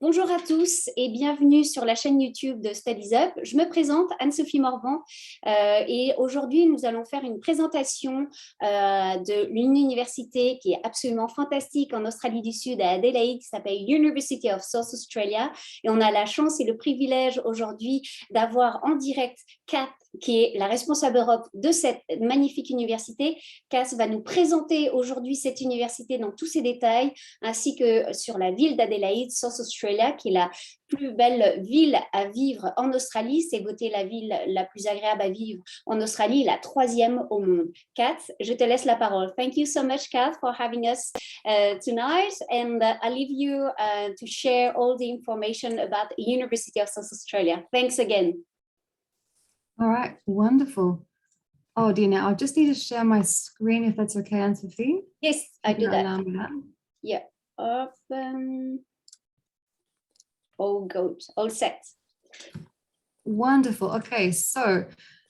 Bonjour à tous et bienvenue sur la chaîne YouTube de StudiesUP. Je me présente, Anne-Sophie Morvan, et aujourd'hui nous allons faire une présentation d'une université qui est absolument fantastique en Australie du Sud, à Adelaïde, qui s'appelle University of South Australia. Et on a la chance et le privilège aujourd'hui d'avoir en direct Kat, qui est la responsable Europe de cette magnifique université. Kat va nous présenter aujourd'hui cette université dans tous ses détails, ainsi que sur la ville d'Adelaïde, South Australia, qui est la plus belle ville à vivre en Australie. C'est votée la ville la plus agréable à vivre en Australie, la 3e au monde. Kat, je te laisse la parole. Thank you so much, Kat, for having us tonight. And I leave you to share all the information about the University of South Australia. Thanks again. All right, wonderful. Oh dear, now I just need to share my screen if that's okay, Anne-Sophie. Yes, I do that. Yeah. All good, all set. Wonderful. Okay, so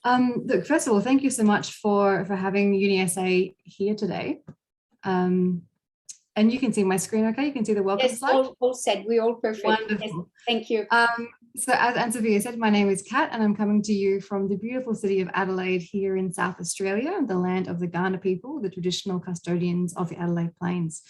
look, first of all, thank you so much for having UniSA here today. And you can see my screen, okay? You can see the welcome slide? All set. We're all perfect. Wonderful. Yes, thank you. So as Anne-Sophie said, my name is Kat, and I'm coming to you from the beautiful city of Adelaide here in South Australia, the land of the Kaurna people, the traditional custodians of the Adelaide Plains.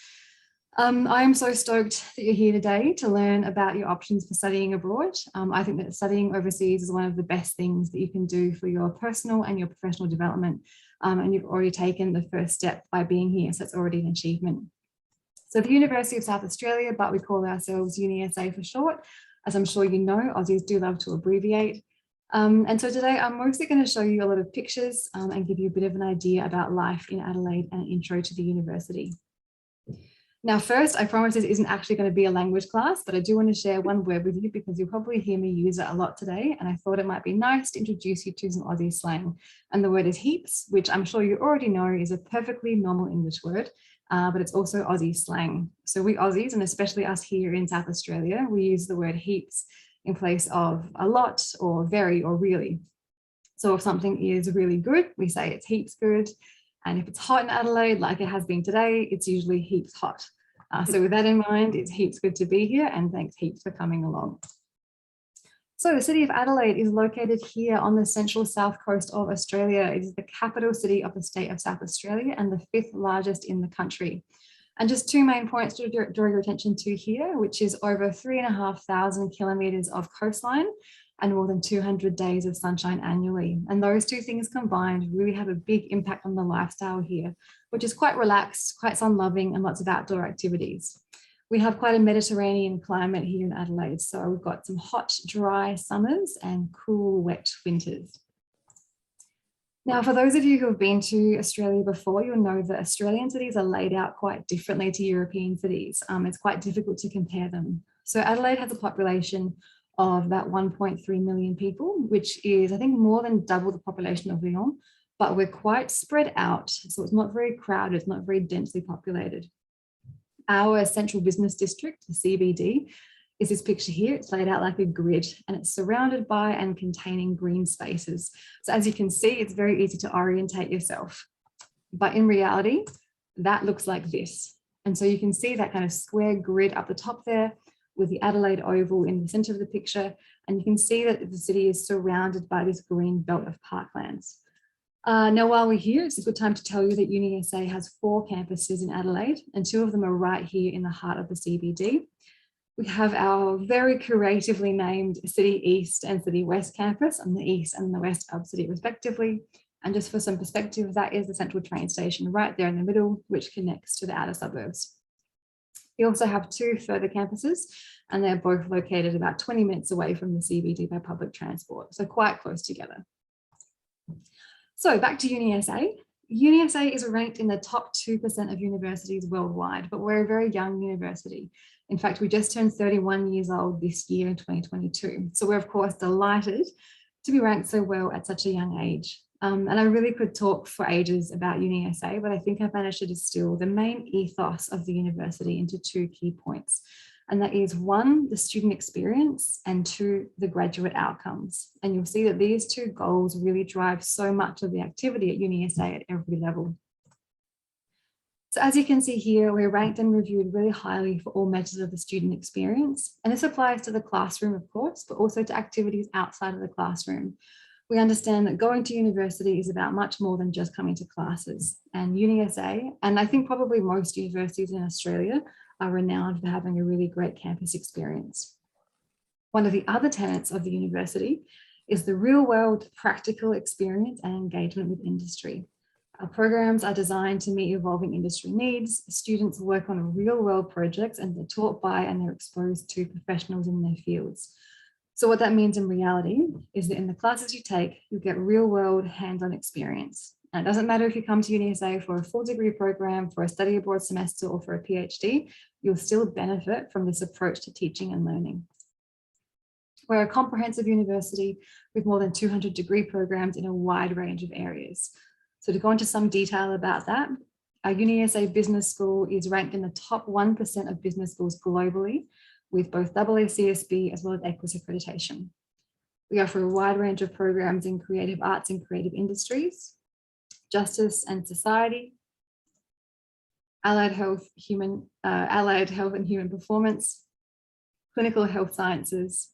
I am so stoked that you're here today to learn about your options for studying abroad. I think that studying overseas is one of the best things that you can do for your personal and your professional development. And you've already taken the first step by being here, so it's already an achievement. So the University of South Australia, but we call ourselves UniSA for short. As I'm sure you know, Aussies do love to abbreviate. And so today I'm mostly going to show you a lot of pictures and give you a bit of an idea about life in Adelaide and an intro to the university. Now, first, I promise this isn't actually going to be a language class, but I do want to share one word with you because you'll probably hear me use it a lot today. And I thought it might be nice to introduce you to some Aussie slang. And the word is heaps, which I'm sure you already know is a perfectly normal English word, but it's also Aussie slang. So we Aussies, and especially us here in South Australia, we use the word heaps in place of a lot or very or really. So if something is really good, we say it's heaps good. And if it's hot in Adelaide, like it has been today, it's usually heaps hot. So with that in mind, it's heaps good to be here, and thanks heaps for coming along. So the city of Adelaide is located here on the central south coast of Australia. It is the capital city of the state of South Australia and the 5th largest in the country. And just two main points to draw your attention to here, which is over 3,500 kilometres of coastline and more than 200 days of sunshine annually. And those two things combined really have a big impact on the lifestyle here, which is quite relaxed, quite sun-loving, and lots of outdoor activities. We have quite a Mediterranean climate here in Adelaide, so we've got some hot, dry summers and cool, wet winters. Now, for those of you who have been to Australia before, you'll know that Australian cities are laid out quite differently to European cities. It's quite difficult to compare them. So Adelaide has a population of about 1.3 million people, which is, I think, more than double the population of Lyon, but we're quite spread out. So it's not very crowded, it's not very densely populated. Our central business district, the CBD, is this picture here. It's laid out like a grid, and it's surrounded by and containing green spaces. So as you can see, it's very easy to orientate yourself. But in reality, that looks like this. And so you can see that kind of square grid up the top there, with the Adelaide Oval in the centre of the picture, and you can see that the city is surrounded by this green belt of parklands. Now, while we're here, it's a good time to tell you that UniSA has 4 campuses in Adelaide, and 2 of them are right here in the heart of the CBD. We have our very creatively named City East and City West campus on the east and the west of city respectively. And just for some perspective, that is the central train station right there in the middle, which connects to the outer suburbs. We also have 2 further campuses, and they're both located about 20 minutes away from the CBD by public transport, so quite close together. So back to UniSA. UniSA is ranked in the top 2% of universities worldwide, but we're a very young university. In fact, we just turned 31 years old this year in 2022. So we're of course delighted to be ranked so well at such a young age. And I really could talk for ages about UniSA, but I think I've managed to distill the main ethos of the university into 2 key points. And that is 1, the student experience, and 2, the graduate outcomes. And you'll see that these 2 goals really drive so much of the activity at UniSA at every level. So as you can see here, we're ranked and reviewed really highly for all measures of the student experience. And this applies to the classroom, of course, but also to activities outside of the classroom. We understand that going to university is about much more than just coming to classes. And UniSA, and I think probably most universities in Australia, are renowned for having a really great campus experience. One of the other tenets of the university is the real-world practical experience and engagement with industry. Our programs are designed to meet evolving industry needs. Students work on real-world projects and they're taught by and they're exposed to professionals in their fields. So what that means in reality is that in the classes you take, you get real-world hands-on experience. And it doesn't matter if you come to UniSA for a full degree program, for a study abroad semester, or for a PhD, you'll still benefit from this approach to teaching and learning. We're a comprehensive university with more than 200 degree programs in a wide range of areas. So to go into some detail about that, our UniSA Business School is ranked in the top 1% of business schools globally, with both AACSB as well as EQUIS accreditation. We offer a wide range of programs in creative arts and creative industries, justice and society, allied health and human performance, clinical health sciences,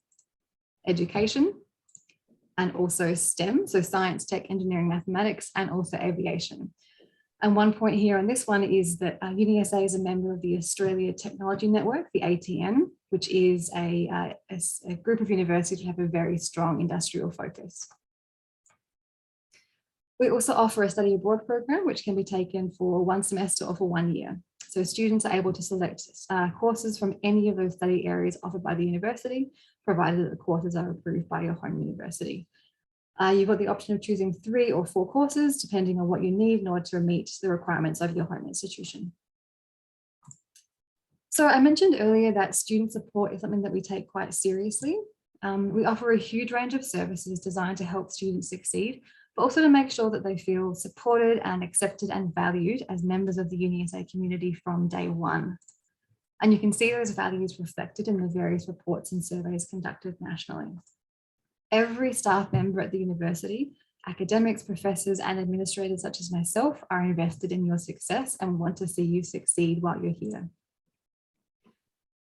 education, and also STEM, so science, tech, engineering, mathematics, and also aviation. And one point here on this one is that UniSA is a member of the Australia Technology Network, the ATN, which is a group of universities that have a very strong industrial focus. We also offer a study abroad program, which can be taken for 1 semester or for 1 year. So students are able to select courses from any of those study areas offered by the university, provided that the courses are approved by your home university. You've got the option of choosing 3 or 4 courses, depending on what you need in order to meet the requirements of your home institution. So I mentioned earlier that student support is something that we take quite seriously. We offer a huge range of services designed to help students succeed, but also to make sure that they feel supported and accepted and valued as members of the UniSA community from day one. And you can see those values reflected in the various reports and surveys conducted nationally. Every staff member at the university, academics, professors, and administrators such as myself are invested in your success and want to see you succeed while you're here.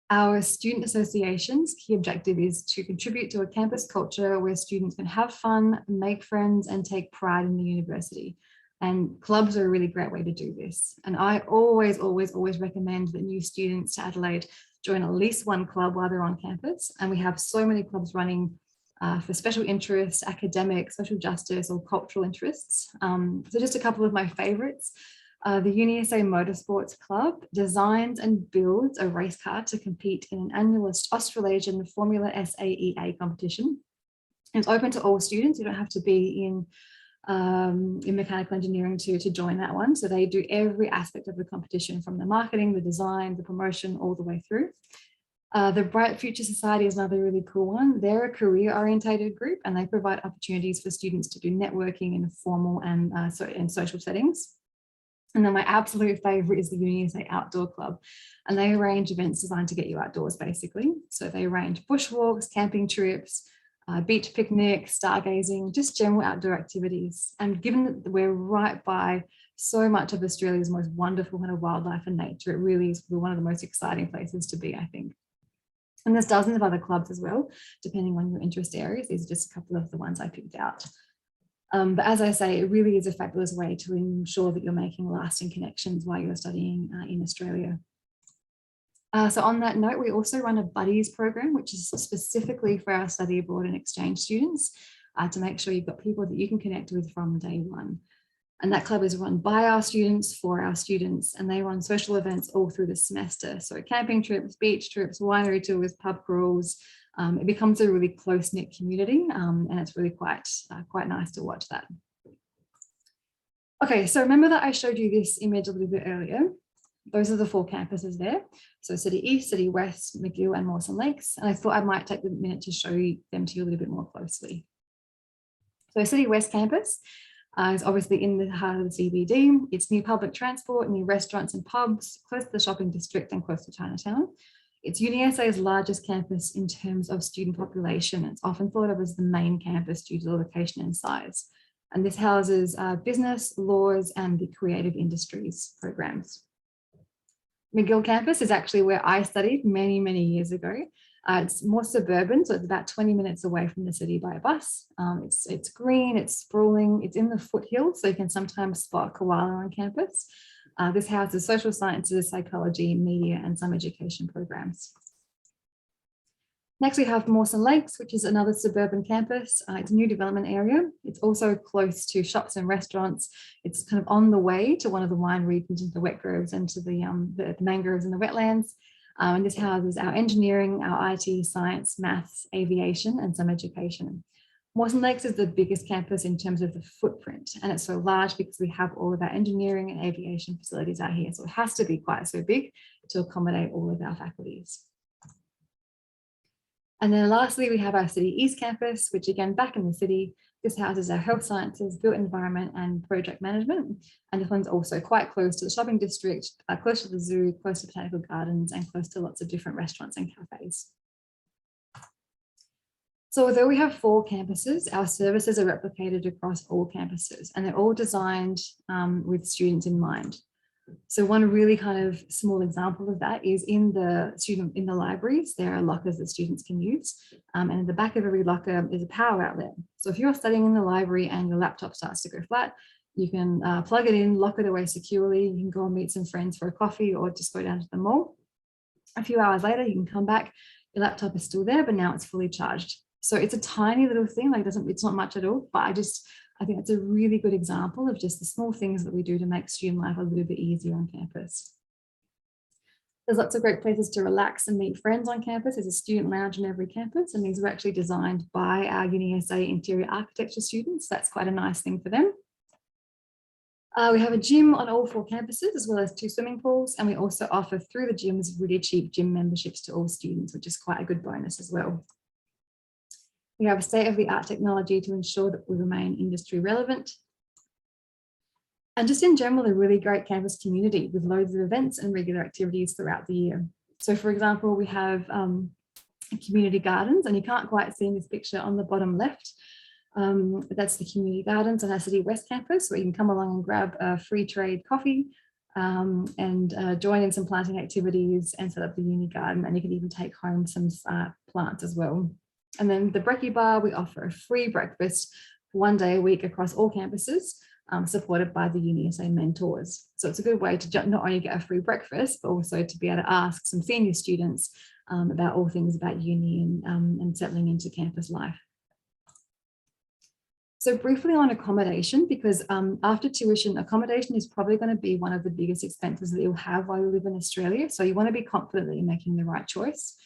Our student association's key objective is to contribute to a campus culture where students can have fun, make friends, and take pride in the university. And clubs are a really great way to do this. And I always recommend that new students to Adelaide join at least one club while they're on campus. And we have so many clubs running for special interests, academic, social justice, or cultural interests. So just a couple of my favorites. The UniSA Motorsports Club designs and builds a race car to compete in an annual Australasian Formula SAEA competition. It's open to all students. You don't have to be in mechanical engineering to join that one. So they do every aspect of the competition, from the marketing, the design, the promotion, all the way through. The Bright Future Society is another really cool one. They're a career-orientated group, and they provide opportunities for students to do networking in formal and social settings. And then my absolute favorite is the UniSA Outdoor Club, and they arrange events designed to get you outdoors, basically. So they arrange bushwalks, camping trips, beach picnics, stargazing, just general outdoor activities. And given that we're right by so much of Australia's most wonderful kind of wildlife and nature, it really is one of the most exciting places to be, I think. And there's dozens of other clubs as well, depending on your interest areas. These are just a couple of the ones I picked out. But as I say, it really is a fabulous way to ensure that you're making lasting connections while you're studying in Australia. So on that note, we also run a buddies program, which is specifically for our study abroad and exchange students, to make sure you've got people that you can connect with from day one. And that club is run by our students, for our students, and they run social events all through the semester. So camping trips, beach trips, winery tours, pub crawls. It becomes a really close-knit community, and it's really quite nice to watch that. Okay, so remember that I showed you this image a little bit earlier. Those are the 4 campuses there. So City East, City West, McGill, and Mawson Lakes. And I thought I might take a minute to show them to you a little bit more closely. So City West campus is obviously in the heart of the CBD. It's near public transport, near restaurants and pubs, close to the shopping district and close to Chinatown. It's UniSA's largest campus in terms of student population. It's often thought of as the main campus due to the location and size. And this houses business, laws, and the creative industries programs. McGill campus is actually where I studied many, many years ago. It's more suburban, so it's about 20 minutes away from the city by bus. It's green, it's sprawling, it's in the foothills, so you can sometimes spot a koala on campus. This houses social sciences, psychology, media, and some education programs. Next, we have Mawson Lakes, which is another suburban campus. It's a new development area. It's also close to shops and restaurants. It's kind of on the way to one of the wine regions, into the wet groves and to the mangroves and the wetlands. And this houses our engineering, our IT, science, maths, aviation, and some education. Mawson Lakes is the biggest campus in terms of the footprint, and it's so large because we have all of our engineering and aviation facilities out here. So it has to be quite so big to accommodate all of our faculties. And then lastly, we have our City East campus, which again, back in the city, this houses our health sciences, built environment and project management. And this one's also quite close to the shopping district, close to the zoo, close to botanical gardens, and close to lots of different restaurants and cafes. So although we have 4 campuses, our services are replicated across all campuses, and they're all designed with students in mind. So one really kind of small example of that is in the libraries, there are lockers that students can use. And in the back of every locker is a power outlet. So if you're studying in the library and your laptop starts to go flat, you can plug it in, lock it away securely. You can go and meet some friends for a coffee or just go down to the mall. A few hours later, you can come back, your laptop is still there, but now it's fully charged. So it's a tiny little thing, like it's not much at all, but I think it's a really good example of just the small things that we do to make student life a little bit easier on campus. There's lots of great places to relax and meet friends on campus. There's a student lounge on every campus, and these were actually designed by our Unisa interior architecture students. That's quite a nice thing for them. We have a gym on all 4 campuses, as well as 2 swimming pools, and we also offer through the gyms really cheap gym memberships to all students, which is quite a good bonus as well. We have state-of-the-art technology to ensure that we remain industry relevant. And just in general, a really great campus community with loads of events and regular activities throughout the year. So for example, we have community gardens, and you can't quite see in this picture on the bottom left, but that's the community gardens on our City West campus, where you can come along and grab a free trade coffee and join in some planting activities and set up the uni garden, and you can even take home some plants as well. And then the Brekkie Bar, we offer a free breakfast 1 day a week across all campuses, supported by the Unisa mentors. So it's a good way to not only get a free breakfast, but also to be able to ask some senior students about all things about uni and settling into campus life. So briefly on accommodation, because after tuition, accommodation is probably going to be one of the biggest expenses that you'll have while you live in Australia. So you want to be confident that you're making the right choice.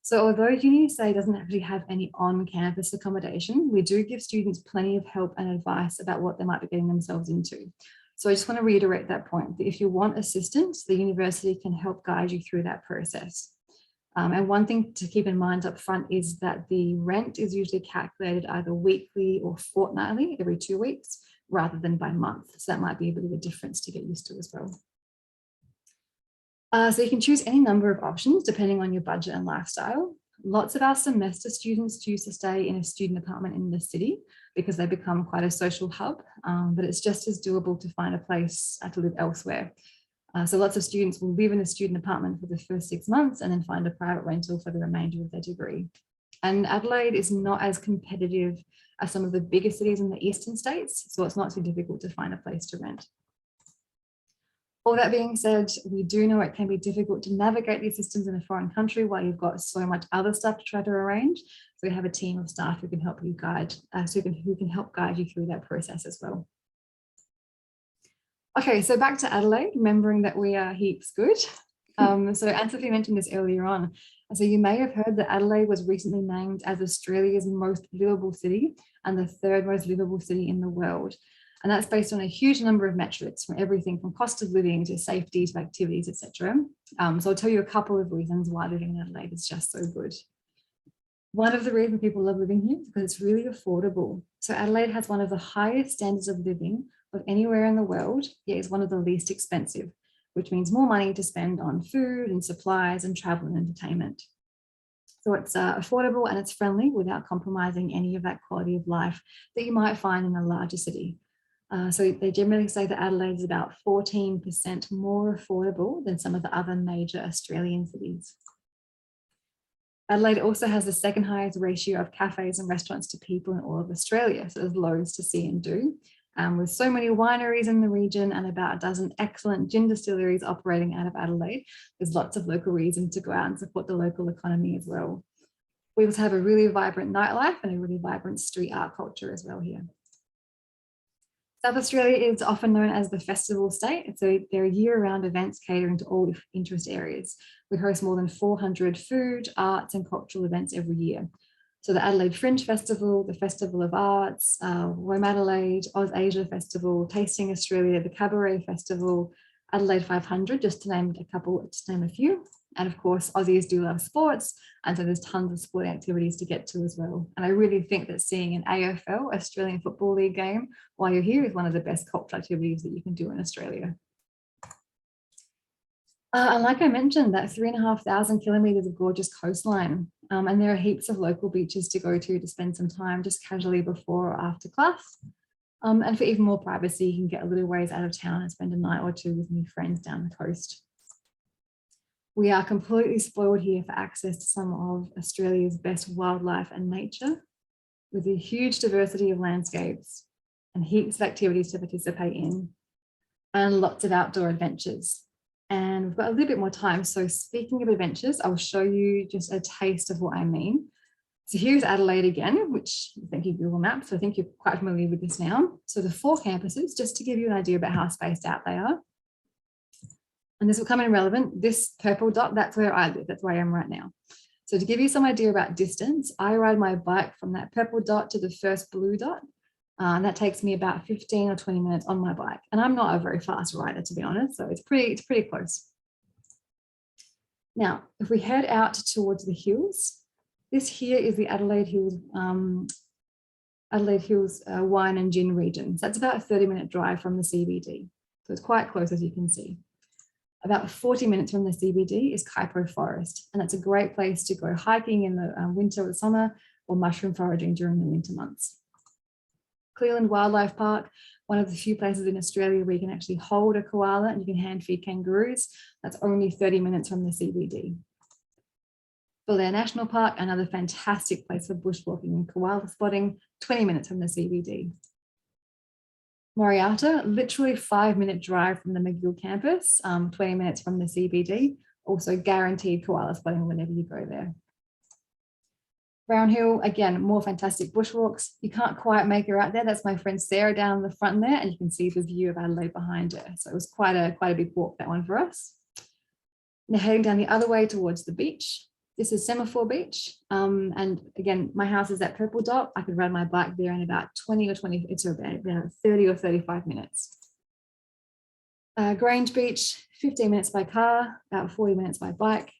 So although Unisa doesn't actually have any on-campus accommodation, we do give students plenty of help and advice about what they might be getting themselves into. So I just want to reiterate that point, that if you want assistance, the university can help guide you through that process. And one thing to keep in mind up front is that the rent is usually calculated either weekly or fortnightly, every 2 weeks, rather than by month. So that might be a bit of a difference to get used to as well. So you can choose any number of options depending on your budget and lifestyle. Lots of our semester students choose to stay in a student apartment in the city because they become quite a social hub, but it's just as doable to find a place to live elsewhere. So lots of students will live in a student apartment for the first 6 months and then find a private rental for the remainder of their degree. And Adelaide is not as competitive as some of the bigger cities in the eastern states, so it's not too difficult to find a place to rent. All that being said, we do know it can be difficult to navigate these systems in a foreign country while you've got so much other stuff to try to arrange. So we have a team of staff who can help you guide, who can help guide you through that process as well. Okay, so back to Adelaide, remembering that we are heaps good. So Anne-Sophie mentioned this earlier on. So you may have heard that Adelaide was recently named as Australia's most livable city and the 3rd most livable city in the world. And that's based on a huge number of metrics, from everything from cost of living to safety to activities, etc. So I'll tell you a couple of reasons why living in Adelaide is just so good. One of the reasons people love living here is because it's really affordable. So Adelaide has one of the highest standards of living of anywhere in the world, yet is one of the least expensive, which means more money to spend on food and supplies and travel and entertainment. So it's affordable and it's friendly without compromising any of that quality of life that you might find in a larger city. So they generally say that Adelaide is about 14% more affordable than some of the other major Australian cities. Adelaide also has the second highest ratio of cafes and restaurants to people in all of Australia. So there's loads to see and do. With so many wineries in the region and about a dozen excellent gin distilleries operating out of Adelaide, there's lots of local reason to go out and support the local economy as well. We also have a really vibrant nightlife and a really vibrant street art culture as well here. South Australia is often known as the festival state. So there are year-round events catering to all interest areas. We host more than 400 food, arts and cultural events every year. So the Adelaide Fringe Festival, the Festival of Arts, Rome Adelaide, Oz Asia Festival, Tasting Australia, the Cabaret Festival, Adelaide 500, just to name a few. And of course, Aussies do love sports. And so there's tons of sporting activities to get to as well. And I really think that seeing an AFL, Australian Football League game, while you're here is one of the best cultural activities that you can do in Australia. And like I mentioned, that 3,500 kilometres of gorgeous coastline. And there are heaps of local beaches to go to spend some time just casually before or after class. And for even more privacy, you can get a little ways out of town and spend a night or two with new friends down the coast. We are completely spoiled here for access to some of Australia's best wildlife and nature, with a huge diversity of landscapes and heaps of activities to participate in, and lots of outdoor adventures. And we've got a little bit more time. So speaking of adventures, I'll show you just a taste of what I mean. So here's Adelaide again, which thank you, Google Maps. So I think you're quite familiar with this now. So the 4 campuses, just to give you an idea about how spaced out they are. And this will come in relevant. This purple dot, that's where I live. That's where I am right now. So to give you some idea about distance, I ride my bike from that purple dot to the first blue dot. And that takes me about 15 or 20 minutes on my bike. And I'm not a very fast rider, to be honest. So it's pretty close. Now, if we head out towards the hills, this here is the Adelaide Hills wine and gin region. So that's about a 30-minute drive from the CBD. So it's quite close, as you can see. About 40 minutes from the CBD is Kaipo Forest, and that's a great place to go hiking in the winter or summer, or mushroom foraging during the winter months. Cleveland Wildlife Park, one of the few places in Australia where you can actually hold a koala and you can hand feed kangaroos. That's only 30 minutes from the CBD. Belair National Park, another fantastic place for bushwalking and koala spotting, 20 minutes from the CBD. Moriata, literally 5-minute drive from the McGill campus, 20 minutes from the CBD, also guaranteed koala spotting whenever you go there. Brown Hill, again, more fantastic bushwalks. You can't quite make her out there. That's my friend Sarah down the front there, and you can see the view of Adelaide behind her. So it was quite a big walk, that one for us. Now heading down the other way towards the beach. This is Semaphore Beach. And again, my house is that purple dot. I could ride my bike there in about 30 or 35 minutes. Grange Beach, 15 minutes by car, about 40 minutes by bike.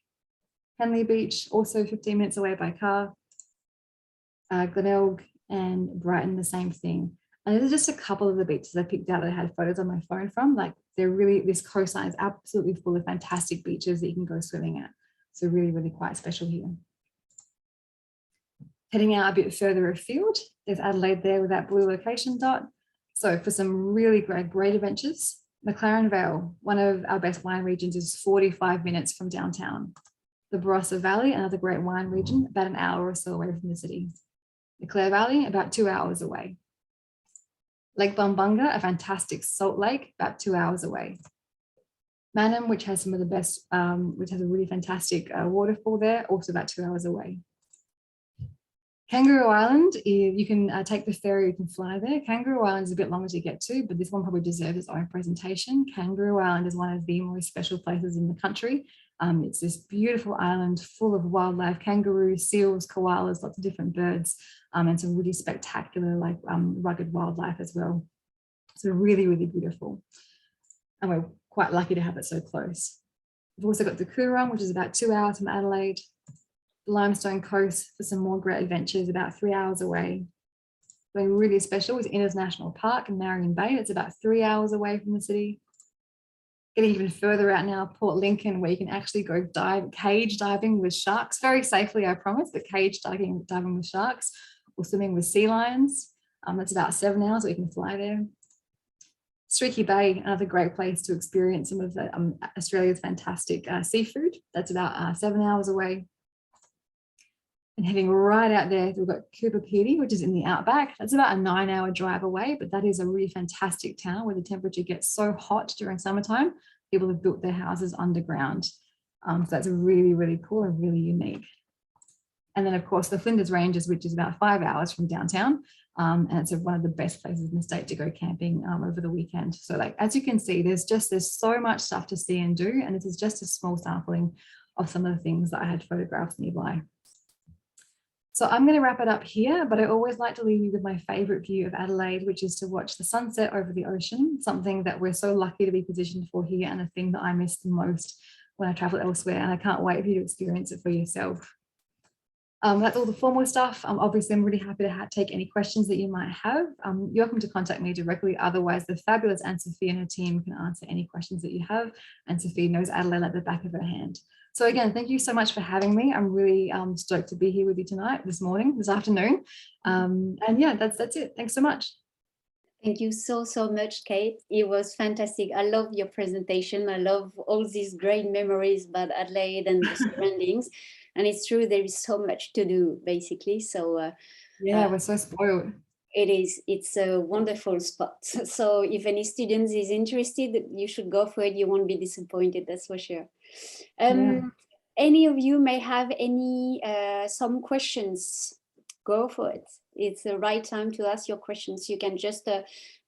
Henley Beach, also 15 minutes away by car. Glenelg and Brighton, the same thing. And there's just a couple of the beaches I picked out that I had photos on my phone from. Like this coastline is absolutely full of fantastic beaches that you can go swimming at. So really quite special here. Heading out a bit further afield, there's Adelaide there with that blue location dot. So for some really great adventures, McLaren Vale, one of our best wine regions, is 45 minutes from downtown. The Barossa Valley, another great wine region, about an hour or so away from the city. The Clare Valley, about 2 hours away. Lake Bumbunga, a fantastic salt lake, about 2 hours away. Mannum, which has some of the best, which has a really fantastic waterfall there, also about 2 hours away. Kangaroo Island, you can take the ferry, you can fly there. Kangaroo Island is a bit longer to get to, but this one probably deserves its own presentation. Kangaroo Island is one of the most special places in the country. It's this beautiful island full of wildlife, kangaroos, seals, koalas, lots of different birds, and some really spectacular, rugged wildlife as well. So really beautiful. And we're quite lucky to have it so close. We've also got the Coorong, which is about 2 hours from Adelaide. The Limestone Coast for some more great adventures, about 3 hours away. Something really special is Innes National Park in Marion Bay. It's about 3 hours away from the city. Getting even further out now, Port Lincoln, where you can actually go cage diving with sharks, very safely, I promise, but cage diving with sharks, or swimming with sea lions. That's about 7 hours, so you can fly there. Streaky Bay, another great place to experience some of the, Australia's fantastic seafood. That's about 7 hours away. And heading right out there, we've got Cooper Pedy, which is in the outback. That's about a 9-hour drive away, but that is a really fantastic town where the temperature gets so hot during summertime. People have built their houses underground. So that's really, really cool and really unique. And then, of course, the Flinders Ranges, which is about 5 hours from downtown. And it's one of the best places in the state to go camping over the weekend. So like, as you can see, there's so much stuff to see and do. And this is just a small sampling of some of the things that I had photographed nearby. So I'm going to wrap it up here, but I always like to leave you with my favorite view of Adelaide, which is to watch the sunset over the ocean, something that we're so lucky to be positioned for here and the thing that I miss the most when I travel elsewhere. And I can't wait for you to experience it for yourself. That's all the formal stuff. Obviously, I'm really happy to take any questions that you might have. You're welcome to contact me directly. Otherwise, the fabulous Anne-Sophie and her team can answer any questions that you have. Anne-Sophie knows Adelaide like the back of her hand. So again, thank you so much for having me. I'm really stoked to be here with you tonight, this afternoon. And yeah, that's it. Thanks so much. Thank you so much, Kate. It was fantastic. I love your presentation. I love all these great memories about Adelaide and the surroundings. And it's true, there is so much to do, basically. So yeah, we're so spoiled. It's a wonderful spot. So if any students is interested, you should go for it. You won't be disappointed, that's for sure. Any of you may have some questions, go for it. It's the right time to ask your questions. You can just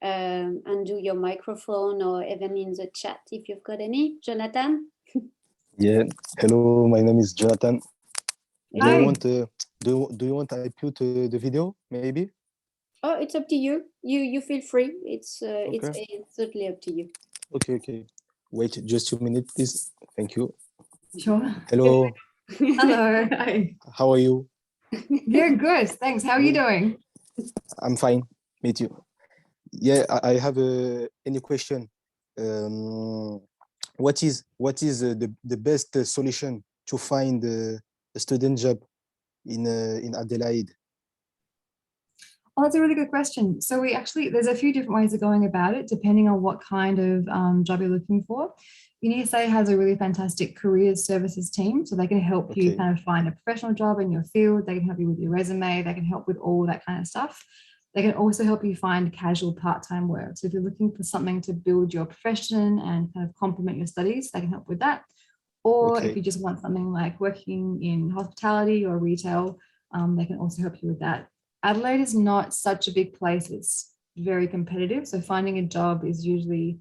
undo your microphone or even in the chat if you've got any. Jonathan? Yeah, hello, my name is Jonathan. Do Hi. you want do you want I put the video maybe? Oh, it's up to you. You feel free. It's totally up to you. Okay. Wait just 2 minutes, please. Thank you. Sure. Hello. Hello. Hi. How are you? Yeah, good. Thanks. How are you doing? I'm fine. Me too. Yeah, I have any question. What is the best solution to find a student job in Adelaide? Oh, that's a really good question. So there's a few different ways of going about it, depending on what kind of job you're looking for. Unisa has a really fantastic careers services team, so they can help you kind of find a professional job in your field. They can help you with your resume. They can help with all that kind of stuff. They can also help you find casual part-time work. So if you're looking for something to build your profession and kind of complement your studies, they can help with that. Or if you just want something like working in hospitality or retail, they can also help you with that. Adelaide is not such a big place. It's very competitive. So finding a job is usually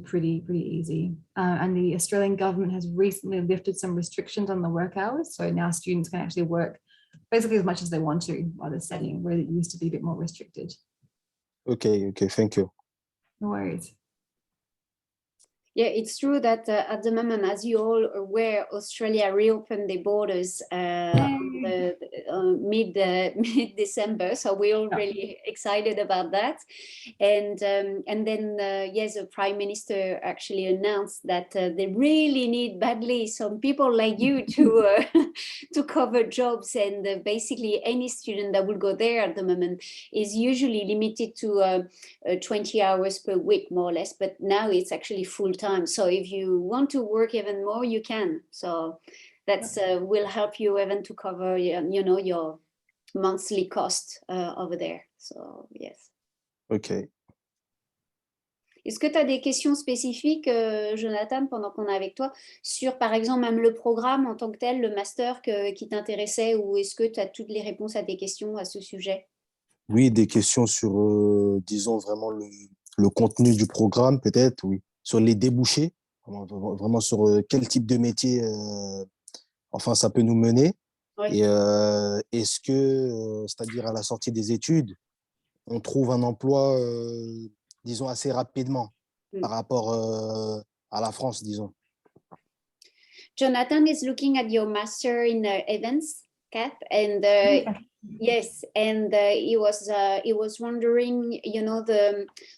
pretty easy. And the Australian government has recently lifted some restrictions on the work hours. So now students can actually work basically as much as they want to while they're studying, where it used to be a bit more restricted. Okay, thank you. No worries. Yeah, it's true that at the moment, as you all are aware, Australia reopened their borders mid-December. So we're all really excited about that. And then, yes, the Prime Minister actually announced that they really need badly some people like you to to cover jobs. And basically any student that will go there at the moment is usually limited to 20 hours per week, more or less. But now it's actually full-time. So if you want to work even more, you can. So that's will help you even to cover, your monthly cost over there. So yes. Okay. Est-ce que tu as des questions spécifiques, Jonathan, pendant qu'on est avec toi, sur par exemple même le programme en tant que tel, le master qui t'intéressait, ou est-ce que tu as toutes les réponses à tes questions à ce sujet? Oui, des questions sur, disons, vraiment le contenu du programme, peut-être, oui. Sur les débouchés, vraiment sur quel type de métier enfin ça peut nous mener. Oui. Et est-ce que, c'est-à-dire à la sortie des études, on trouve un emploi, disons, assez rapidement par rapport à la France, disons. Jonathan is looking at your master in events, Kat, and yes, and he was wondering,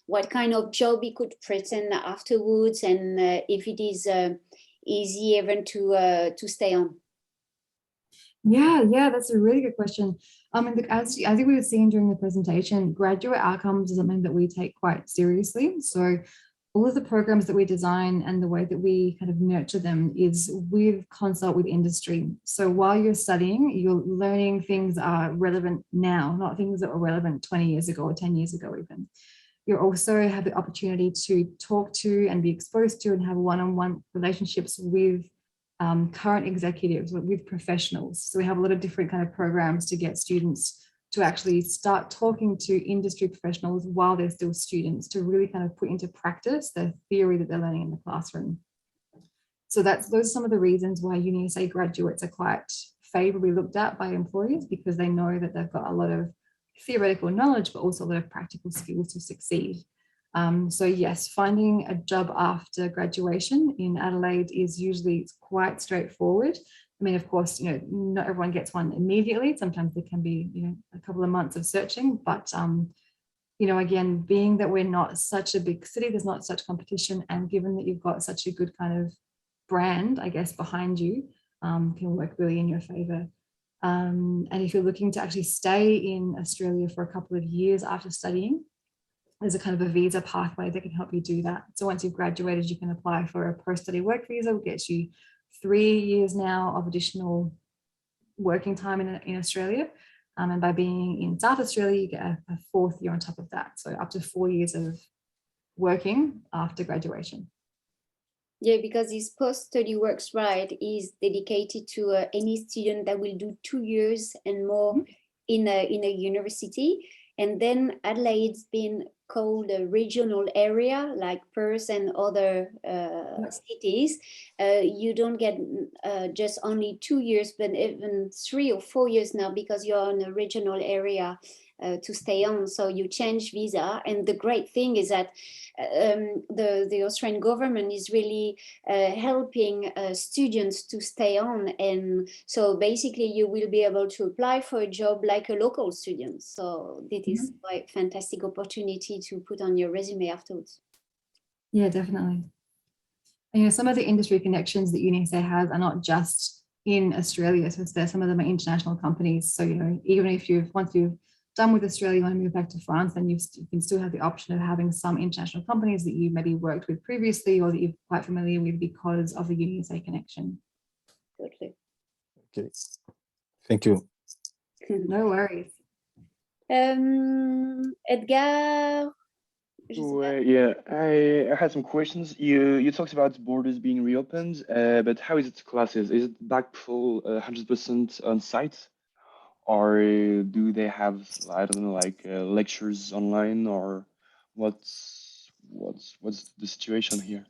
what kind of job he could pretend afterwards, and if it is easy even to stay on. Yeah, that's a really good question. And as we were seeing during the presentation, graduate outcomes is something that we take quite seriously. So all of the programs that we design and the way that we kind of nurture them is with consult with industry. So while you're studying, you're learning things that are relevant now, not things that were relevant 20 years ago or 10 years ago even. You also have the opportunity to talk to and be exposed to and have one-on-one relationships with current executives, with professionals. So we have a lot of different kind of programs to get students to actually start talking to industry professionals while they're still students, to really kind of put into practice the theory that they're learning in the classroom. So those are some of the reasons why Unisa graduates are quite favorably looked at by employers, because they know that they've got a lot of theoretical knowledge, but also a lot of practical skills to succeed. So yes, finding a job after graduation in Adelaide is usually quite straightforward. I mean, of course, not everyone gets one immediately. Sometimes there can be, a couple of months of searching, but, again, being that we're not such a big city, there's not such competition, and given that you've got such a good kind of brand, I guess, behind you, can work really in your favor. And if you're looking to actually stay in Australia for a couple of years after studying, there's a kind of a visa pathway that can help you do that. So once you've graduated, you can apply for a post-study work visa, which gets you 3 years now of additional working time in Australia. And by being in South Australia, you get a 4th year on top of that. So up to 4 years of working after graduation. Yeah, because this post-study works right is dedicated to any student that will do 2 years and more in a university. And then Adelaide's been called a regional area, like Perth and other cities. You don't get just only 2 years, but even 3 or 4 years now, because you're in a regional area to stay on. So you change visa. And the great thing is that the Australian government is really helping students to stay on. And so basically you will be able to apply for a job like a local student. So this is quite a fantastic opportunity to put on your resume afterwards. Yeah, definitely. And, some of the industry connections that Unisa has are not just in Australia. So some of them are international companies. So, even if once you've done with Australia, you want to move back to France, then you can still have the option of having some international companies that you maybe worked with previously or that you're quite familiar with because of the Unisa connection. Totally. Okay. Thank you. No worries. Edgar? Yeah, I had some questions. You talked about borders being reopened, but how is it classes? Is it back full 100% on site? Or do they have, I don't know, like lectures online, or what's the situation here?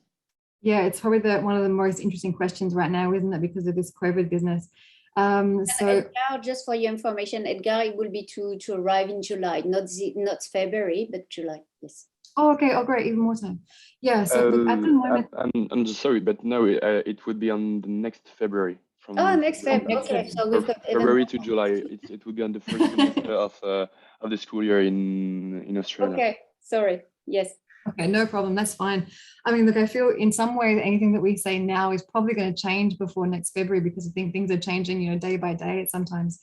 Yeah, it's probably one of the most interesting questions right now, isn't it? Because of this COVID business. So Edgar, just for your information, Edgar, it will be to arrive in July, not February, but July. Yes. Oh, okay. Oh, great. Even more time. Yeah. So look, at the moment, I'm just sorry, but no, it would be on the next February. From next February. Okay, so we've got February to July. It would be on the first semester of the school year in Australia. Okay, sorry. Yes. Okay, no problem. That's fine. I mean, look, I feel in some way anything that we say now is probably going to change before next February, because I think things are changing, day by day sometimes.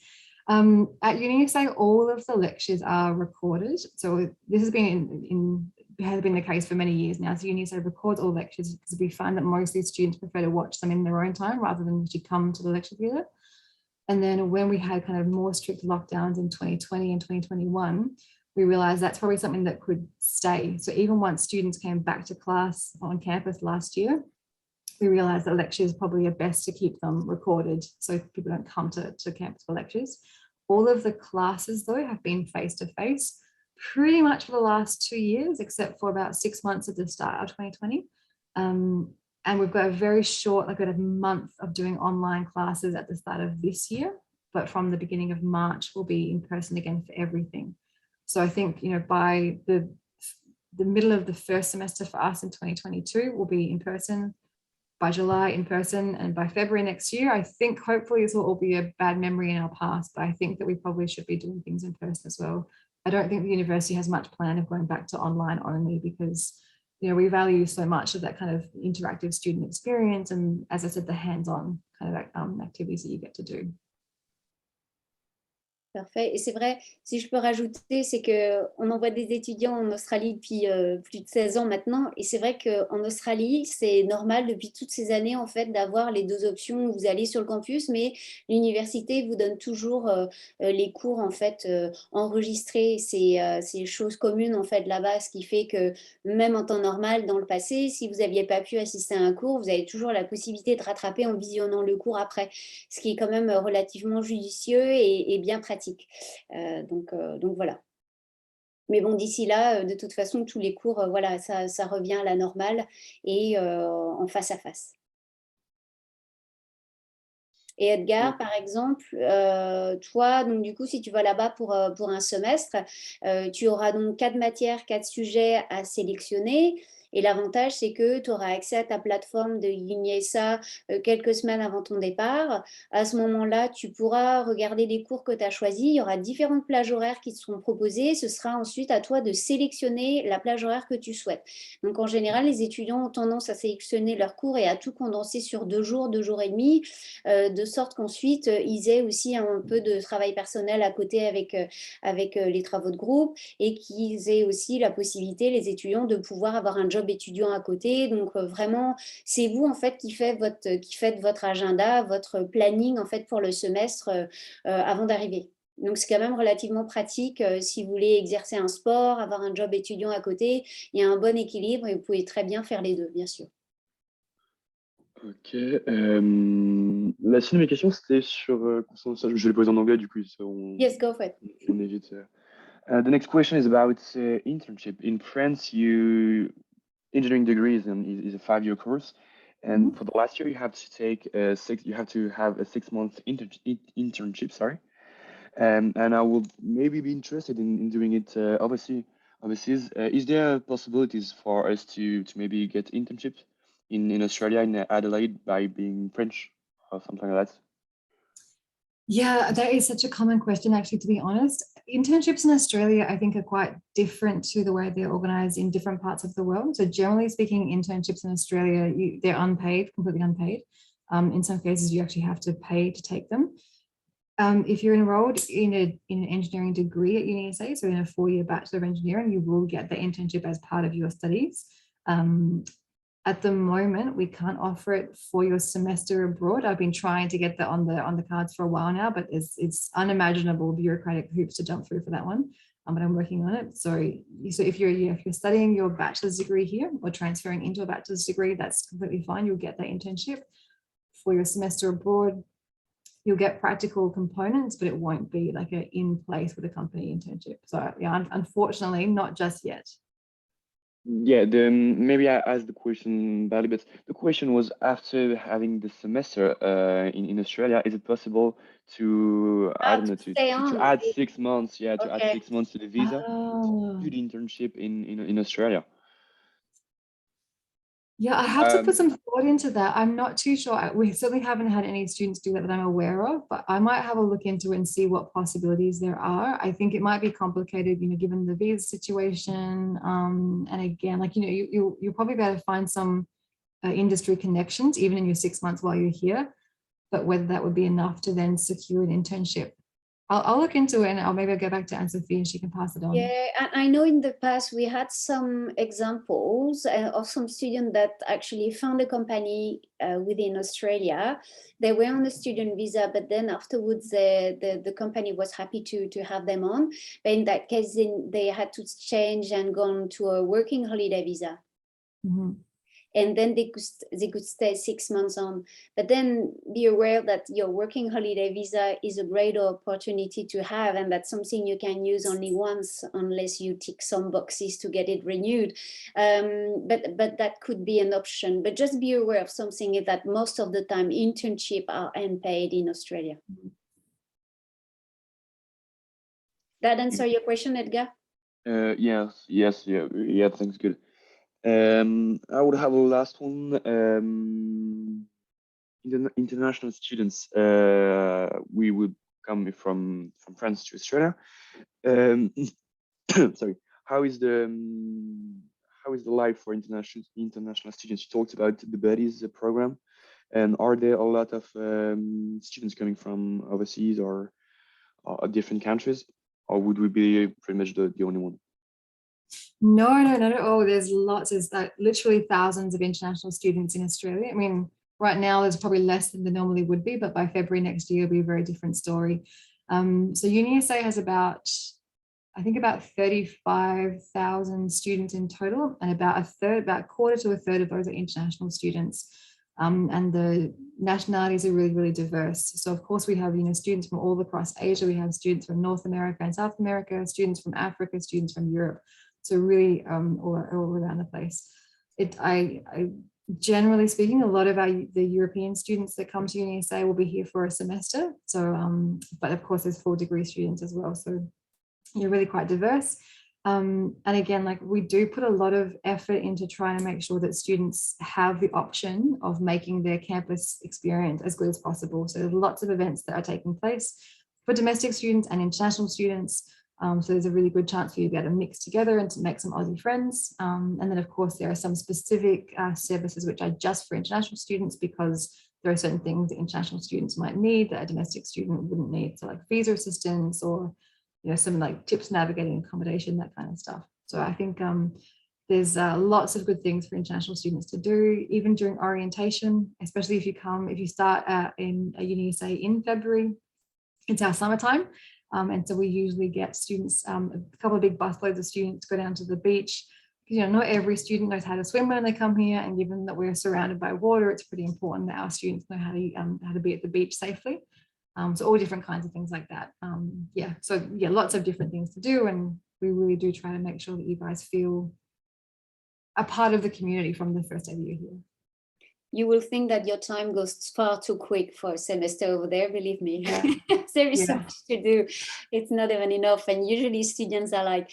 At Unisa, all of the lectures are recorded. So this has been has been the case for many years now. So Unisa records all lectures because we find that most of these students prefer to watch them in their own time rather than to come to the lecture theatre. And then when we had kind of more strict lockdowns in 2020 and 2021, we realized that's probably something that could stay. So even once students came back to class on campus last year, we realized that lectures probably are best to keep them recorded so people don't come to campus for lectures. All of the classes, though, have been face-to-face pretty much for the last 2 years, except for about 6 months at the start of 2020. And we've got a very short, like a month of doing online classes at the start of this year, but from the beginning of March, we'll be in person again for everything. So I think, by the middle of the first semester for us in 2022, we'll be in person. By July, in person, and by February next year, I think hopefully this will all be a bad memory in our past, but I think that we probably should be doing things in person as well. I don't think the university has much plan of going back to online only because, we value so much of that kind of interactive student experience and, as I said, the hands-on kind of activities that you get to do. Parfait. Et c'est vrai, si je peux rajouter, c'est qu'on envoie des étudiants en Australie depuis plus de 16 ans maintenant. Et c'est vrai qu'en Australie, c'est normal depuis toutes ces années en fait d'avoir les deux options. Vous allez sur le campus, mais l'université vous donne toujours les cours en fait enregistrés. C'est chose commune en fait là-bas, ce qui fait que même en temps normal, dans le passé, si vous n'aviez pas pu assister à un cours, vous avez toujours la possibilité de rattraper en visionnant le cours après, ce qui est quand même relativement judicieux et bien pratique. Donc voilà. Mais bon, d'ici là, de toute façon, tous les cours, voilà, ça revient à la normale et en face à face. Et Edgar, par exemple, toi, donc du coup, si tu vas là-bas pour un semestre, tu auras donc 4 matières, 4 sujets à sélectionner. Et l'avantage, c'est que tu auras accès à ta plateforme de Unisa quelques semaines avant ton départ. À ce moment-là, tu pourras regarder les cours que tu as choisis. Il y aura différentes plages horaires qui te seront proposées. Ce sera ensuite à toi de sélectionner la plage horaire que tu souhaites. Donc, en général, les étudiants ont tendance à sélectionner leurs cours et à tout condenser sur 2 jours et demi, de sorte qu'ensuite, ils aient aussi un peu de travail personnel à côté avec les travaux de groupe et qu'ils aient aussi la possibilité, les étudiants, de pouvoir avoir un job étudiant à côté. Donc, vraiment, c'est vous, en fait, qui faites votre agenda, votre planning, en fait, pour le semestre avant d'arriver. Donc, c'est quand même relativement pratique si vous voulez exercer un sport, avoir un job étudiant à côté. Il y a un bon équilibre et vous pouvez très bien faire les deux, bien sûr. Ok. La suite de mes questions, c'était sur concernant ça. Je vais les poser en anglais, du coup, Yes, go for it. on évite. The next question is about internship. In France, engineering degrees is a 5-year course, and for the last year, you have to take you have to have a 6-month internship. Sorry, and I will maybe be interested in doing it overseas. Is there possibilities for us to maybe get internships in Australia, in Adelaide, by being French or something like that? Yeah, that is such a common question, actually, to be honest. Internships in Australia, I think, are quite different to the way they're organised in different parts of the world. So generally speaking, internships in Australia, they're unpaid, completely unpaid. In some cases, you actually have to pay to take them. If you're enrolled in an engineering degree at Unisa, so in a 4-year Bachelor of Engineering, you will get the internship as part of your studies. At the moment, we can't offer it for your semester abroad. I've been trying to get that on the cards for a while now, but it's unimaginable bureaucratic hoops to jump through for that one. But I'm working on it. So if you're studying your bachelor's degree here or transferring into a bachelor's degree, that's completely fine. You'll get that internship. For your semester abroad, you'll get practical components, but it won't be like an in place with a company internship. So yeah, unfortunately, not just yet. Yeah, maybe I asked the question badly, but the question was, after having the semester in Australia, is it possible to, I don't know, to add 6 months, to add 6 months to the visa, to the internship in Australia? Yeah, I have to put some thought into that. I'm not too sure. We certainly haven't had any students do that that I'm aware of, but I might have a look into it and see what possibilities there are. I think it might be complicated, given the visa situation. And again, like, you'll probably be able to find some industry connections, even in your 6 months while you're here, but whether that would be enough to then secure an internship. I'll look into it, and I'll go back to Anne-Sophie and she can pass it on. Yeah, I know in the past we had some examples of some students that actually found a company within Australia. They were on a student visa, but then afterwards the company was happy to have them on. But in that case, then they had to change and go to a working holiday visa. Mm-hmm. And then they could stay 6 months on. But then be aware that your working holiday visa is a great opportunity to have, and that's something you can use only once unless you tick some boxes to get it renewed. But that could be an option. But just be aware of something, is that most of the time internships are unpaid in Australia. That answer your question, Edgar? Yes, yeah, thanks, good. I would have a last one. International students. We would come from France to Australia. Sorry. How is the life for international students? You talked about the Buddies program, and are there a lot of students coming from overseas, or different countries, or would we be pretty much the only one? No, not at all. There's literally thousands of international students in Australia. I mean, right now there's probably less than there normally would be, but by February next year, it'll be a very different story. So Unisa has about 35,000 students in total, and about a quarter to a third of those are international students. And the nationalities are really, really diverse. So of course we have, students from all across Asia. We have students from North America and South America, students from Africa, students from Europe. So really all around the place. Generally speaking, a lot of the European students that come to Unisa will be here for a semester. So, but of course there's full degree students as well. So you're really quite diverse. And again, like we do put a lot of effort into trying to make sure that students have the option of making their campus experience as good as possible. So there's lots of events that are taking place for domestic students and international students. So there's a really good chance for you to be able to mix together and to make some Aussie friends. And then of course there are some specific services which are just for international students, because there are certain things that international students might need that a domestic student wouldn't need. So like visa assistance, or some like tips navigating accommodation, that kind of stuff. So I think there's lots of good things for international students to do, even during orientation, especially if you start in a Unisa in February. It's our summertime. And so we usually get students, a couple of big busloads of students go down to the beach. Not every student knows how to swim when they come here, and given that we're surrounded by water, it's pretty important that our students know how to be at the beach safely. So all different kinds of things like that. Lots of different things to do, and we really do try to make sure that you guys feel a part of the community from the first day that you're here. You will think that your time goes far too quick for a semester over there, believe me. Yeah. There is so much to do. It's not even enough. And usually students are like,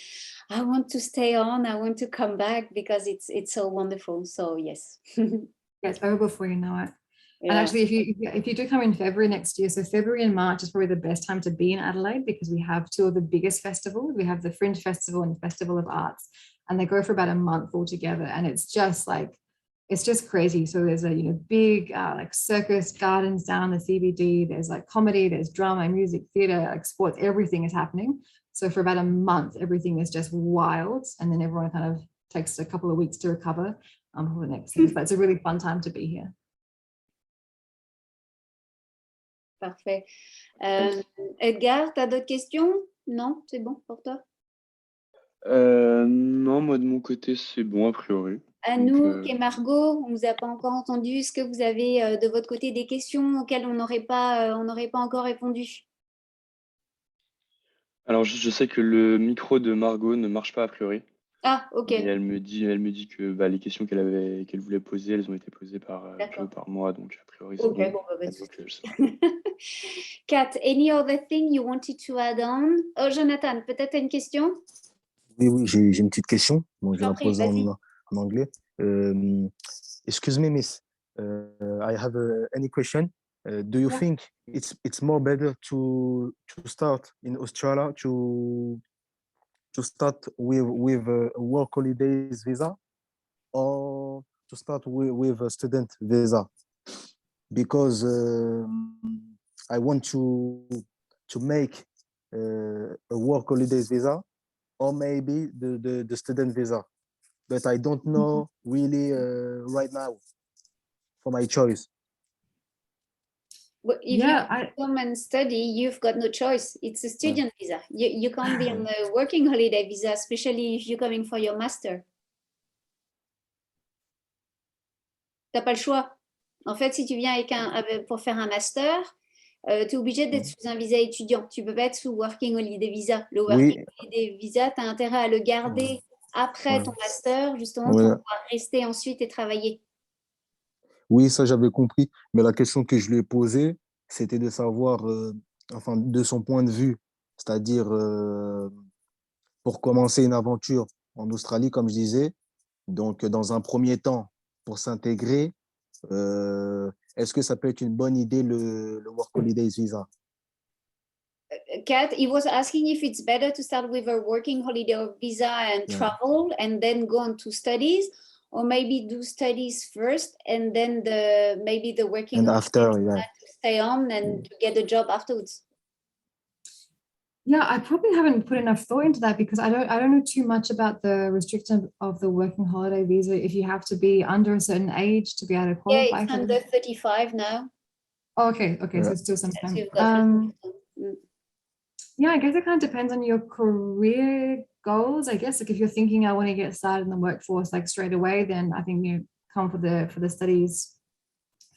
I want to stay on, I want to come back, because it's so wonderful. So yes. It's over before you know it. Yeah. And actually, if you do come in February next year, so February and March is probably the best time to be in Adelaide, because we have two of the biggest festivals. We have the Fringe Festival and the Festival of Arts, and they go for about a month altogether. And it's just crazy. So there's a big like circus gardens down the CBD. There's like comedy, there's drama, music, theatre, like sports, everything is happening. So for about a month, everything is just wild, and then everyone kind of takes a couple of weeks to recover for the next thing. But it's a really fun time to be here. Parfait. Edgar, tu as d'autres questions? Non, c'est bon pour toi? Non, moi de mon côté, c'est bon a priori. Anouk et Margot, on ne vous a pas encore entendu. Est-ce que vous avez de votre côté des questions auxquelles on n'aurait pas encore répondu? Alors, je sais que le micro de Margot ne marche pas a priori. Ah, ok. Et elle me dit que les questions qu'elle voulait poser, elles ont été posées par moi, donc a priori c'est bon. Kat, any other thing you wanted to add on? Oh, Jonathan, peut-être une question? Oui, j'ai une petite question. Bon, je vais la poser en anglais. Excuse me, miss. I have any question. Do you think it's more better to start in Australia to start with a work holidays visa, or to start with a student visa? Because I want to make a work holidays visa, or maybe the student visa, but I don't know really right now for my choice. Well, if you come and study, you've got no choice. It's a student visa. You can't be on a working holiday visa, especially if you're coming for your master. T'as pas le choix. En fait, si tu viens pour faire un master, tu es obligé d'être sous un visa étudiant. Tu peux pas être sous working holiday visa. Le working holiday visa, tu as intérêt à le garder après ton master, justement, pour pouvoir rester ensuite et travailler. Oui, ça j'avais compris. Mais la question que je lui ai posée, c'était de savoir, de son point de vue, c'est-à-dire pour commencer une aventure en Australie, comme je disais, donc dans un premier temps, pour s'intégrer, est-ce que ça peut être une bonne idée le Work Holidays Visa? Kat, he was asking if it's better to start with a working holiday visa and travel and then go on to studies, or maybe do studies first and then maybe the working and after to stay on and to get a job afterwards. Yeah, I probably haven't put enough thought into that because I don't know too much about the restriction of the working holiday visa. If you have to be under a certain age to be able to qualify. Yeah, it's under 35 now. Oh, okay, Yeah. so still some time. You've got Yeah, I guess it kind of depends on your career goals. I guess like if you're thinking I want to get started in the workforce like straight away, then I think you come for the studies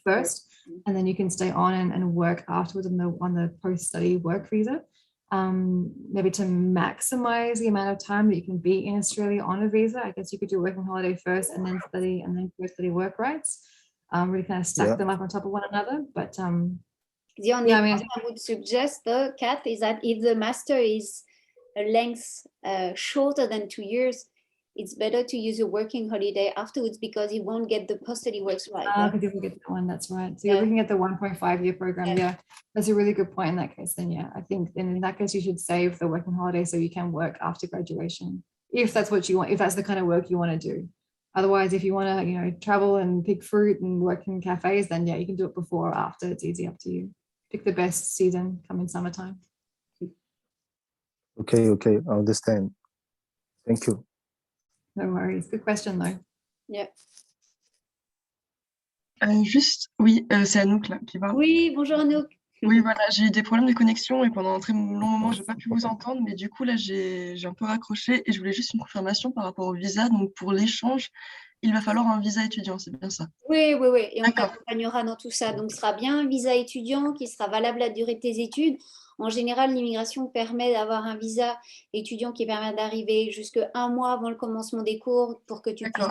first, and then you can stay on and work afterwards on the post-study work visa. Maybe to maximize the amount of time that you can be in Australia on a visa, I guess you could do working holiday first and then study and then post-study work rights. Really kind of stack them up on top of one another. But the only thing I would suggest, though, Kat, is that if the master is a length shorter than 2 years, it's better to use a working holiday afterwards because you won't get the post-study works right. Because you will get that one, that's right. So you're looking at the 1.5 year program. Yeah, that's a really good point in that case. Then yeah, I think in that case you should save the working holiday so you can work after graduation, if that's what you want, if that's the kind of work you want to do. Otherwise, if you want to, travel and pick fruit and work in cafes, then yeah, you can do it before or after. It's easy, up to you. Pick the best season, come in summertime. Okay, I understand. Thank you. No worries. Good question though. Yeah. Juste, oui, c'est Anouk là qui parle. Oui, bonjour Anouk. Oui, voilà, j'ai eu des problèmes de connexion et pendant un très long moment, je n'ai pas pu vous entendre, mais du coup, là, j'ai un peu raccroché et je voulais juste une confirmation par rapport au visa. Donc, pour l'échange, il va falloir un visa étudiant, c'est bien ça? Oui, et on t'accompagnera dans tout ça. Donc, ce sera bien un visa étudiant qui sera valable à la durée de tes études. En général, l'immigration permet d'avoir un visa étudiant qui permet d'arriver jusqu'à 1 mois avant le commencement des cours pour que tu puisses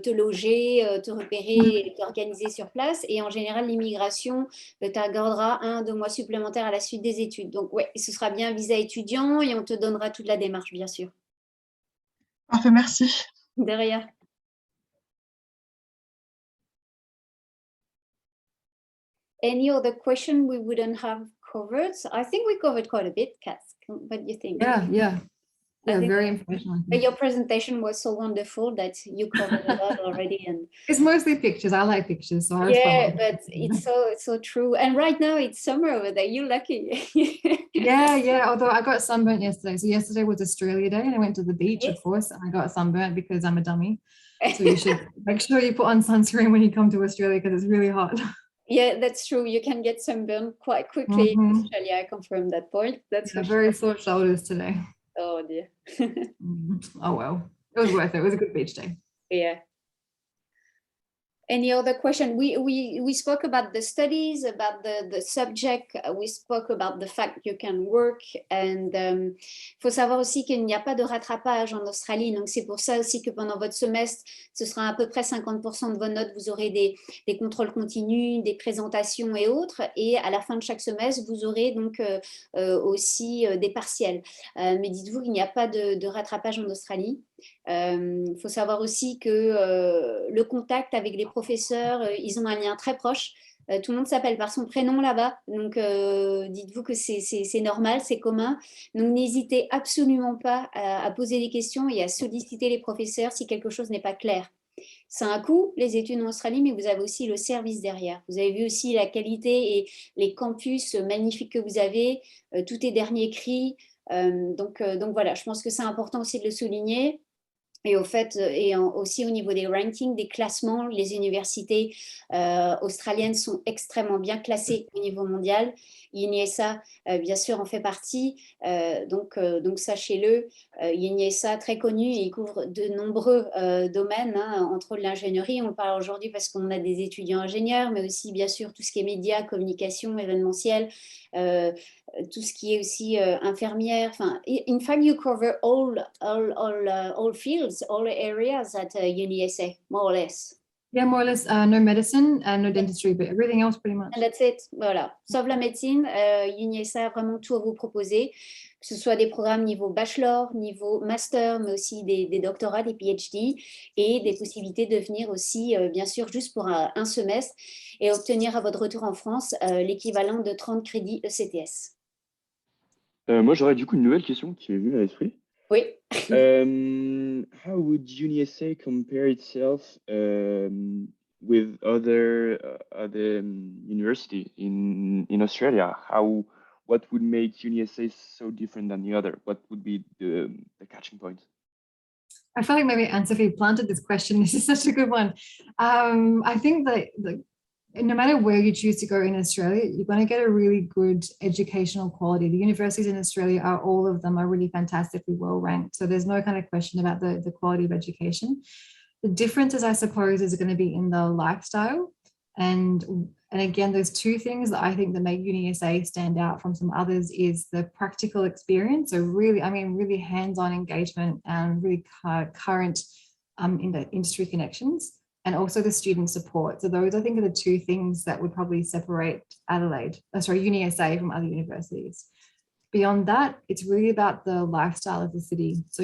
te loger, te repérer et t'organiser sur place. Et en général, l'immigration t'accordera 1-2 mois supplémentaires à la suite des études. Donc, ouais, ce sera bien un visa étudiant et on te donnera toute la démarche, bien sûr. Parfait, merci. De rien. Any other question we wouldn't have covered? I think we covered quite a bit, Kat. What do you think? Yeah, very informational. But your presentation was so wonderful that you covered a lot already. And it's mostly pictures. I like pictures. So but it's so true. And right now it's summer over there. You're lucky. Yeah. Although I got sunburnt yesterday. So yesterday was Australia Day and I went to the beach, of course, and I got sunburnt because I'm a dummy. So you should make sure you put on sunscreen when you come to Australia because it's really hot. Yeah, that's true. You can get sunburned quite quickly in Australia. I confirm that point. That's very sore shoulders today. Oh dear. Oh well, it was worth it. It was a good beach day. Yeah. Any other question? We spoke about the studies, about the subject. We spoke about the fact you can work. And faut savoir aussi qu'il n'y a pas de rattrapage en Australie. Donc, c'est pour ça aussi que pendant votre semestre, ce sera à peu près 50% de vos notes. Vous aurez des contrôles continus, des présentations et autres. Et à la fin de chaque semestre, vous aurez donc aussi des partiels. Mais dites-vous qu'il n'y a pas de rattrapage en Australie. Faut savoir aussi que le contact avec les professeurs, ils ont un lien très proche. Tout le monde s'appelle par son prénom là-bas, donc dites-vous que c'est normal, c'est commun. Donc n'hésitez absolument pas à poser des questions et à solliciter les professeurs si quelque chose n'est pas clair. C'est un coût, les études en Australie, mais vous avez aussi le service derrière. Vous avez vu aussi la qualité et les campus magnifiques que vous avez, tout est dernier cri. Donc voilà, je pense que c'est important aussi de le souligner. Et au fait, aussi au niveau des rankings, des classements, les universités australiennes sont extrêmement bien classées au niveau mondial. Unisa, bien sûr, en fait partie. Donc sachez-le, Unisa, très connu, il couvre de nombreux domaines, entre autres l'ingénierie. On parle aujourd'hui parce qu'on a des étudiants ingénieurs, mais aussi, bien sûr, tout ce qui est médias, communication, événementiel, tout ce qui est aussi infirmière. In fact, you cover all fields, all areas at Unisa, more or less. Yeah, more or less. No medicine and no dentistry, but everything else pretty much. And that's it. Voilà. Sauf la médecine, Unisa a vraiment tout à vous proposer, que ce soit des programmes niveau bachelor, niveau master, mais aussi des doctorats, des PhD, et des possibilités de venir aussi, bien sûr, juste pour un semestre et obtenir à votre retour en France l'équivalent de 30 crédits ECTS. Moi, j'aurais du coup une nouvelle question qui m'est venue à l'esprit. Oui. How would Unisa compare itself with other university in Australia? How what would make Unisa so different than the other? What would be the catching point? I feel like maybe Anne-Sophie planted this question. This is such a good one. I think that no matter where you choose to go in Australia, you're going to get a really good educational quality. The universities in Australia all of them are really fantastically well ranked. So there's no kind of question about the quality of education. The differences, I suppose, is going to be in the lifestyle. And again, there's two things that I think that make Unisa stand out from some others is the practical experience. So really, really hands-on engagement and really current in the industry connections, and also the student support. So those, I think, are the two things that would probably separate Unisa from other universities. Beyond that, it's really about the lifestyle of the city. So,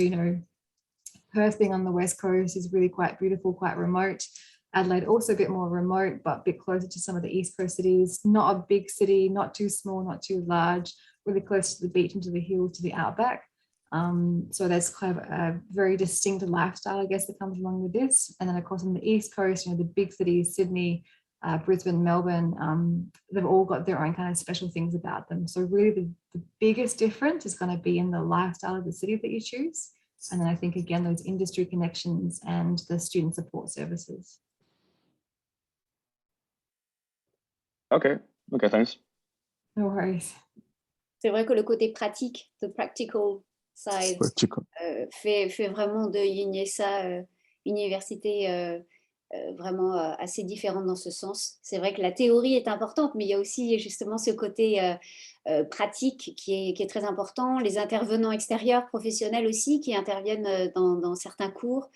Perth being on the West Coast is really quite beautiful, quite remote. Adelaide also a bit more remote, but a bit closer to some of the East Coast cities. Not a big city, not too small, not too large, really close to the beach and to the hills, to the outback. So there's kind of a very distinct lifestyle, I guess, that comes along with this. And then, of course, on the East Coast, the big cities, Sydney, Brisbane, Melbourne, they've all got their own kind of special things about them. So really the biggest difference is going to be in the lifestyle of the city that you choose. And then I think, again, those industry connections and the student support services. Okay, thanks. No worries. C'est vrai que le côté pratique, the practical side, fait vraiment de Unisa université vraiment assez différente dans ce sens. C'est vrai que la théorie est importante, mais il y a aussi justement ce côté pratique qui est très important. Les intervenants extérieurs, professionnels aussi, qui interviennent dans certains cours.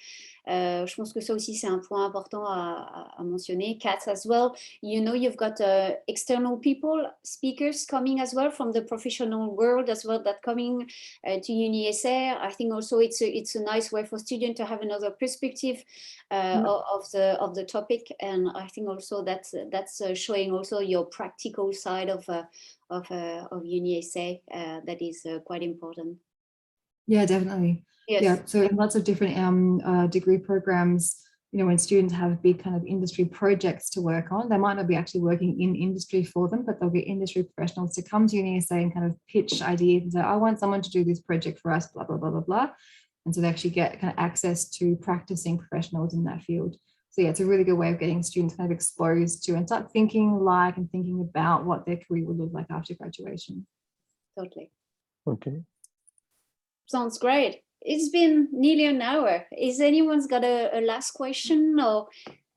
Je pense que ça aussi, c'est un point important à mentionner. Kat as well, you've got external people, speakers coming as well from the professional world as well that coming to Unisa. I think also it's a nice way for students to have another perspective of the topic, and I think also that's showing also your practical side of Unisa that is quite important. Yeah, definitely. Yes. Yeah, so in lots of different degree programs, when students have big kind of industry projects to work on, they might not be actually working in industry for them, but they'll get industry professionals to come to Unisa and kind of pitch ideas and say, I want someone to do this project for us, blah, blah, blah, blah, blah. And so they actually get kind of access to practicing professionals in that field. So yeah, it's a really good way of getting students kind of exposed to and start thinking and thinking about what their career would look like after graduation. Totally. Okay. Sounds great. It's been nearly an hour. Is anyone's got a last question, or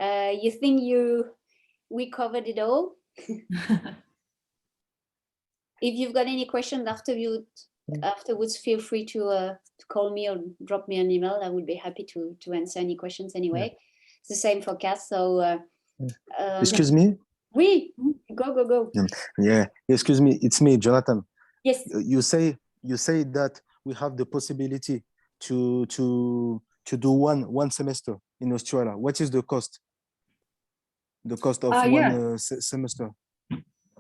you think we covered it all? If you've got any questions afterwards, feel free to call me or drop me an email. I would be happy to answer any questions anyway. Yeah. It's the same for Cass. So, excuse me. Oui, go. Yeah, excuse me. It's me, Jonathan. Yes. You say that we have the possibility to do one semester in Australia. What is the cost? The cost of one semester?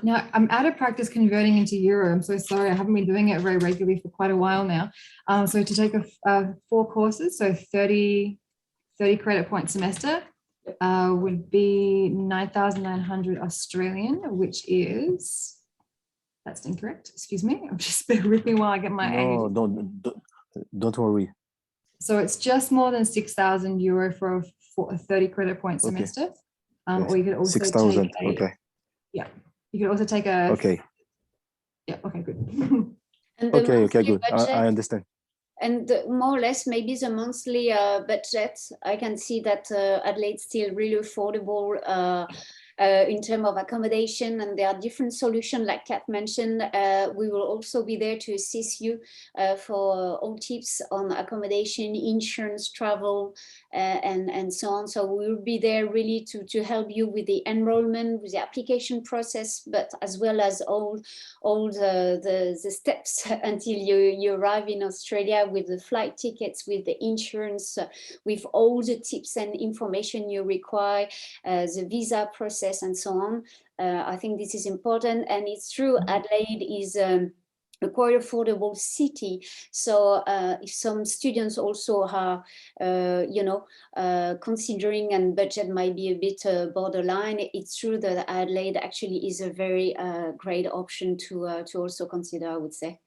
Now, I'm out of practice converting into euro. I'm so sorry. I haven't been doing it very regularly for quite a while now. So to take 4 courses, so 30 credit point semester would be 9,900 Australian, which is, that's incorrect. Excuse me. I'm just bear with me while I get my No, don't worry. So it's just more than 6,000 euro for a 30 credit point semester. Yes. Or you could also 6,000. Okay. Yeah. You could also take a. Okay. Yeah. Okay. Good. Okay. Good. I understand. And more or less, maybe the monthly budget, I can see that Adelaide's still really affordable in terms of accommodation, and there are different solutions, like Kat mentioned. We will also be there to assist you for all tips on accommodation, insurance, travel, and so on. So we will be there really to help you with the enrollment, with the application process, but as well as all the steps until you arrive in Australia, with the flight tickets, with the insurance, with all the tips and information you require, the visa process, and so on. I think this is important, and it's true. Adelaide is a quite affordable city. So if some students also are, considering and budget might be a bit borderline, it's true that Adelaide actually is a very great option to also consider, I would say.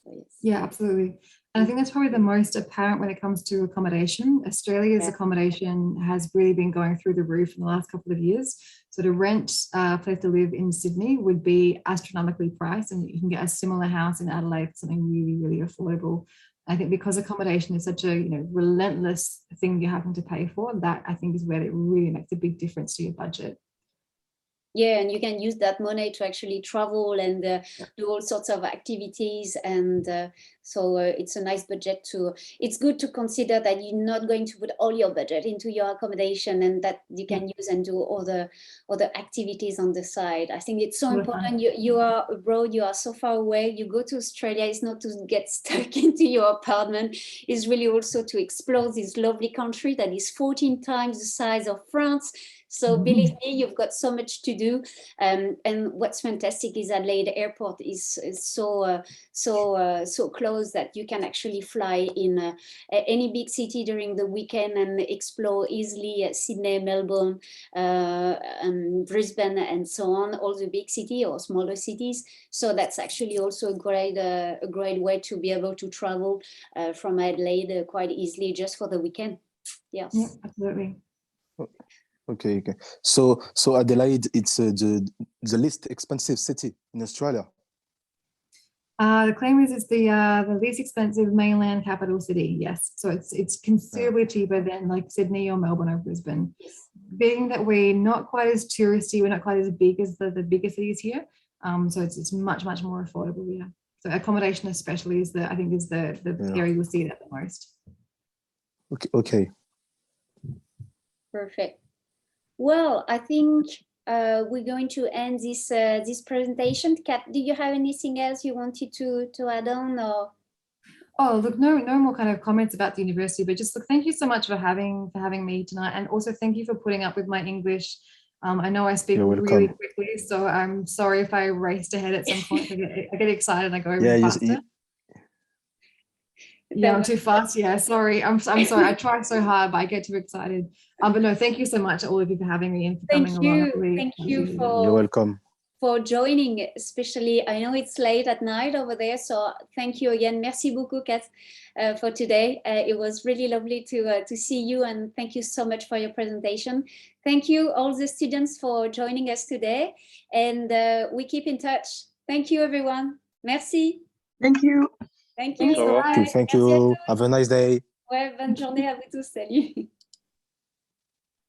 So, yes. Yeah, absolutely. And I think that's probably the most apparent when it comes to accommodation. Australia's accommodation has really been going through the roof in the last couple of years. So to rent a place to live in Sydney would be astronomically priced, and you can get a similar house in Adelaide for something really, really affordable. I think because accommodation is such a relentless thing you're having to pay for, that I think is where it really makes a big difference to your budget. Yeah, and you can use that money to actually travel and do all sorts of activities. And so it's a nice budget it's good to consider that you're not going to put all your budget into your accommodation, and that you can use and do other activities on the side. I think it's so important. You are abroad, you are so far away, you go to Australia, it's not to get stuck into your apartment, it's really also to explore this lovely country that is 14 times the size of France. So believe me, you've got so much to do. And what's fantastic is Adelaide Airport is so close that you can actually fly in any big city during the weekend and explore easily Sydney, Melbourne, Brisbane, and so on, all the big cities or smaller cities. So that's actually also a great way to be able to travel from Adelaide quite easily just for the weekend. Yes. Yeah, absolutely. Okay. So Adelaide, it's the least expensive city in Australia. The claim is it's the least expensive mainland capital city. Yes, so it's considerably cheaper than like Sydney or Melbourne or Brisbane. Being that we're not quite as touristy, we're not quite as big as the bigger cities here. So it's much more affordable. Yeah. So accommodation especially is the area you'll see it at the most. Okay. Perfect. Well, I think we're going to end this presentation. Kat, do you have anything else you wanted to add on? Or? Oh, look, no more kind of comments about the university, but just look, thank you so much for having me tonight, and also thank you for putting up with my English. I know I speak really quickly, so I'm sorry if I raced ahead at some point. I get excited and I go even faster. Yeah, I'm too fast. Yeah, sorry. I'm sorry. I try so hard, but I get too excited. But no, thank you so much, all of you, for having me and for coming along. Thank you You're welcome. For joining, especially. I know it's late at night over there, so thank you again. Merci beaucoup, Kat, for today. It was really lovely to see you, and thank you so much for your presentation. Thank you, all the students, for joining us today, and we keep in touch. Thank you, everyone. Merci. Thank you. Thank you. Thank you. Have a nice day. Ouais, bonne journée à vous tous. Salut.